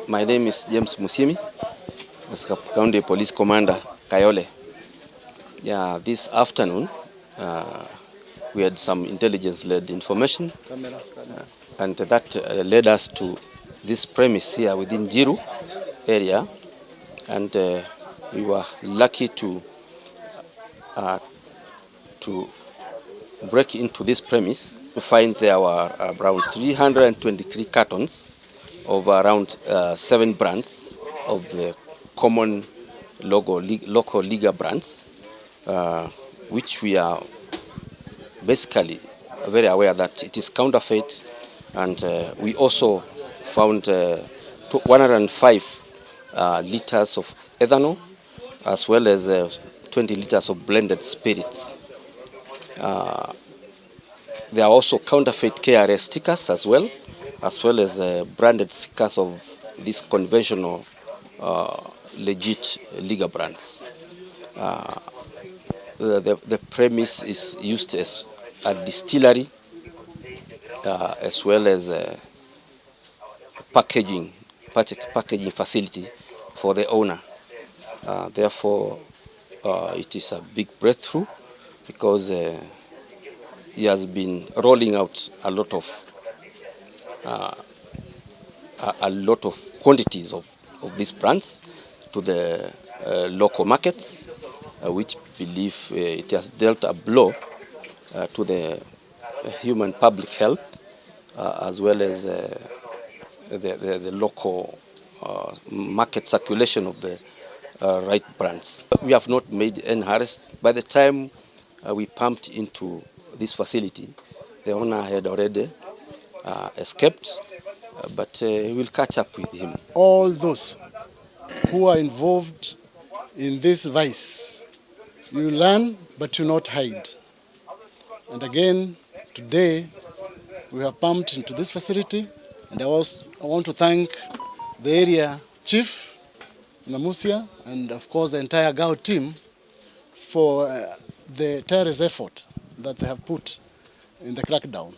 My name is James Musimi, County Police Commander, Kayole. Yeah, this afternoon we had some intelligence-led information, and that led us to this premise here within Njiru area, and we were lucky to break into this premise to find there were around 323 cartons of around 7 brands of the common local Liga brands, which we are basically very aware that it is counterfeit, and we also found 105 liters of ethanol, as well as 20 liters of blended spirits. There are also counterfeit KRS stickers as well as branded stickers of these conventional legit Liga brands. The premise is used as a distillery as well as a packaging facility for the owner. Therefore, it is a big breakthrough because he has been rolling out a lot of quantities of these brands to the local markets, which believe it has dealt a blow to the human public health as well as the local market circulation of the right brands. We have not made any arrest. By the time we pumped into this facility, the owner had already escaped, but we'll catch up with him. All those who are involved in this vice, you learn but you not hide. And again, today we have pumped into this facility, and I want to thank the area chief, Namusia, and of course the entire GAO team for the tireless effort that they have put in the crackdown.